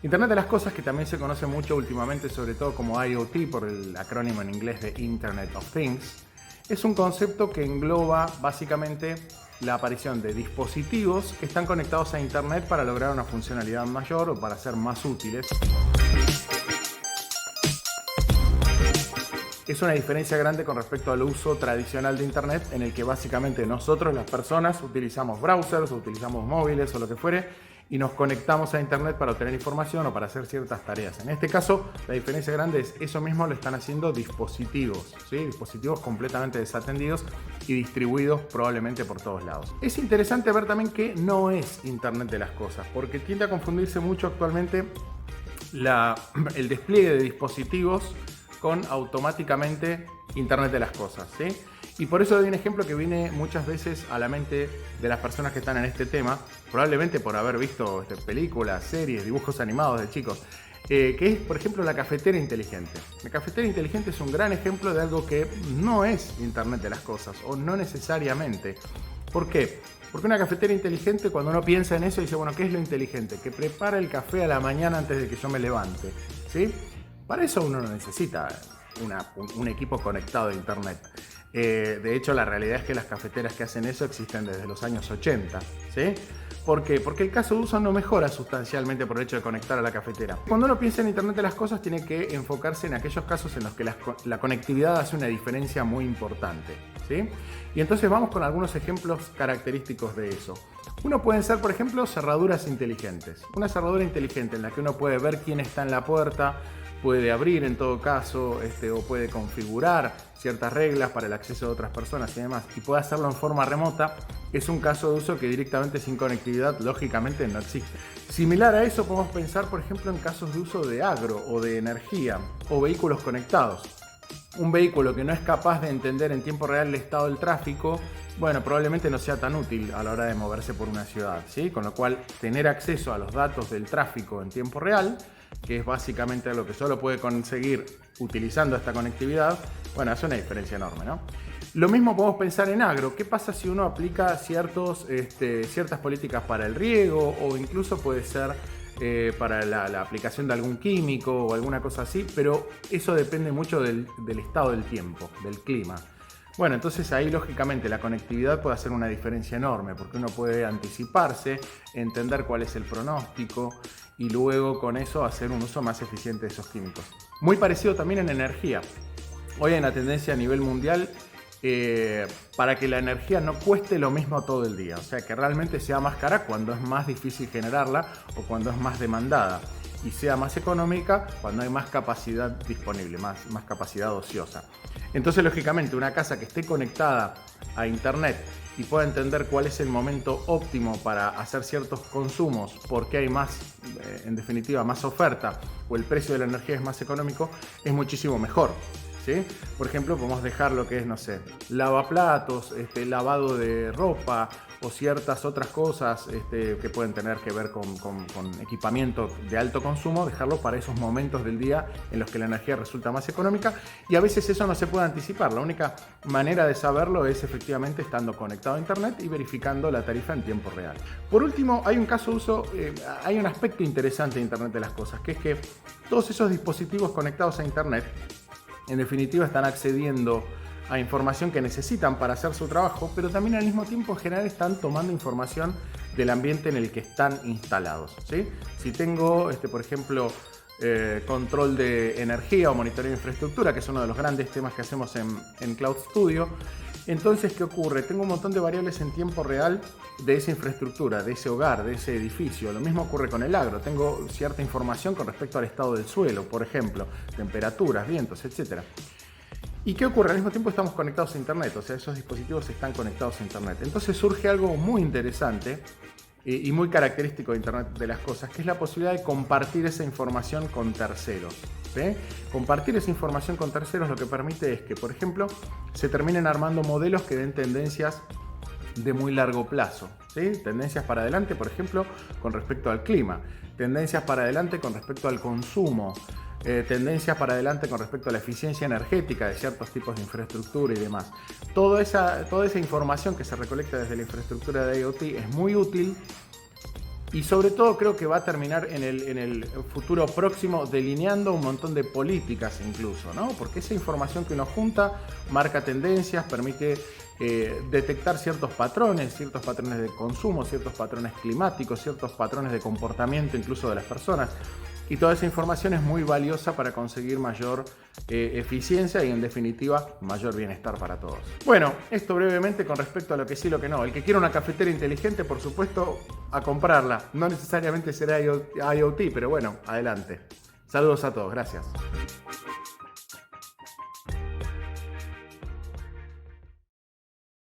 Internet de las cosas, que también se conoce mucho últimamente, sobre todo como IoT, por el acrónimo en inglés de Internet of Things, es un concepto que engloba básicamente la aparición de dispositivos que están conectados a Internet para lograr una funcionalidad mayor o para ser más útiles. Es una diferencia grande con respecto al uso tradicional de Internet, en el que básicamente nosotros, las personas, utilizamos browsers, o utilizamos móviles o lo que fuere, y nos conectamos a Internet para obtener información o para hacer ciertas tareas. En este caso, la diferencia grande es eso mismo lo están haciendo dispositivos, ¿sí? Dispositivos completamente desatendidos y distribuidos probablemente por todos lados. Es interesante ver también que no es Internet de las cosas, porque tiende a confundirse mucho actualmente el despliegue de dispositivos con automáticamente Internet de las cosas, ¿sí? Y por eso doy un ejemplo que viene muchas veces a la mente de las personas que están en este tema, probablemente por haber visto películas, series, dibujos animados de chicos, que es, por ejemplo, la cafetera inteligente. La cafetera inteligente es un gran ejemplo de algo que no es Internet de las cosas, o no necesariamente. ¿Por qué? Porque una cafetera inteligente, cuando uno piensa en eso, dice, bueno, ¿qué es lo inteligente? Que prepara el café a la mañana antes de que yo me levante, ¿sí? Para eso uno no necesita un equipo conectado a Internet. De hecho, la realidad es que las cafeteras que hacen eso existen desde los años 80, ¿sí? ¿Por qué? Porque el caso de uso no mejora sustancialmente por el hecho de conectar a la cafetera. Cuando uno piensa en Internet de las cosas, tiene que enfocarse en aquellos casos en los que la conectividad hace una diferencia muy importante, ¿sí? Y entonces vamos con algunos ejemplos característicos de eso. Uno pueden ser, por ejemplo, cerraduras inteligentes. Una cerradura inteligente en la que uno puede ver quién está en la puerta, puede abrir en todo caso, o puede configurar ciertas reglas para el acceso de otras personas y demás, y puede hacerlo en forma remota, es un caso de uso que directamente sin conectividad lógicamente no existe. Similar a eso podemos pensar, por ejemplo, en casos de uso de agro o de energía o vehículos conectados. Un vehículo que no es capaz de entender en tiempo real el estado del tráfico, bueno, probablemente no sea tan útil a la hora de moverse por una ciudad, ¿sí? Con lo cual, tener acceso a los datos del tráfico en tiempo real, que es básicamente lo que solo puede conseguir utilizando esta conectividad, bueno, hace una diferencia enorme, ¿no? Lo mismo podemos pensar en agro. ¿Qué pasa si uno aplica ciertas políticas para el riego, o incluso puede ser para la aplicación de algún químico o alguna cosa así? Pero eso depende mucho del estado del tiempo, del clima. Bueno, entonces ahí lógicamente la conectividad puede hacer una diferencia enorme, porque uno puede anticiparse, entender cuál es el pronóstico y luego con eso hacer un uso más eficiente de esos químicos. Muy parecido también en energía. Hoy hay una tendencia a nivel mundial para que la energía no cueste lo mismo todo el día, o sea, que realmente sea más cara cuando es más difícil generarla o cuando es más demandada, y sea más económica cuando hay más capacidad disponible, más capacidad ociosa. Entonces, lógicamente, una casa que esté conectada a Internet y pueda entender cuál es el momento óptimo para hacer ciertos consumos, porque hay más, en definitiva, más oferta, o el precio de la energía es más económico, es muchísimo mejor, ¿sí? Por ejemplo, podemos dejar lo que es, no sé, lavaplatos, lavado de ropa, o ciertas otras cosas que pueden tener que ver con equipamiento de alto consumo, dejarlo para esos momentos del día en los que la energía resulta más económica, y a veces eso no se puede anticipar. La única manera de saberlo es efectivamente estando conectado a Internet y verificando la tarifa en tiempo real. Por último, hay un caso de uso, hay un aspecto interesante de Internet de las cosas, que es que todos esos dispositivos conectados a Internet en definitiva están accediendo a información que necesitan para hacer su trabajo, pero también al mismo tiempo en general están tomando información del ambiente en el que están instalados, ¿sí? Si tengo, por ejemplo, control de energía o monitoreo de infraestructura, que es uno de los grandes temas que hacemos en Cloud Studio, entonces, ¿qué ocurre? Tengo un montón de variables en tiempo real de esa infraestructura, de ese hogar, de ese edificio. Lo mismo ocurre con el agro. Tengo cierta información con respecto al estado del suelo, por ejemplo, temperaturas, vientos, etc. ¿Y qué ocurre? Al mismo tiempo estamos conectados a Internet, o sea, esos dispositivos están conectados a Internet. Entonces surge algo muy interesante y muy característico de Internet de las cosas, que es la posibilidad de compartir esa información con terceros, ¿sí? Compartir esa información con terceros lo que permite es que, por ejemplo, se terminen armando modelos que den tendencias de muy largo plazo, ¿sí? Tendencias para adelante, por ejemplo, con respecto al clima, tendencias para adelante con respecto al consumo, tendencias para adelante con respecto a la eficiencia energética de ciertos tipos de infraestructura y demás. Toda esa información que se recolecta desde la infraestructura de IoT es muy útil Y sobre todo creo que va a terminar en el futuro próximo delineando un montón de políticas incluso, ¿no? Porque esa información que uno junta marca tendencias, permite detectar ciertos patrones de consumo, ciertos patrones climáticos, ciertos patrones de comportamiento incluso de las personas. Y toda esa información es muy valiosa para conseguir mayor eficiencia y en definitiva mayor bienestar para todos. Bueno, esto brevemente con respecto a lo que sí y lo que no. El que quiera una cafetera inteligente, por supuesto, a comprarla. No necesariamente será IoT, pero bueno, adelante. Saludos a todos, gracias.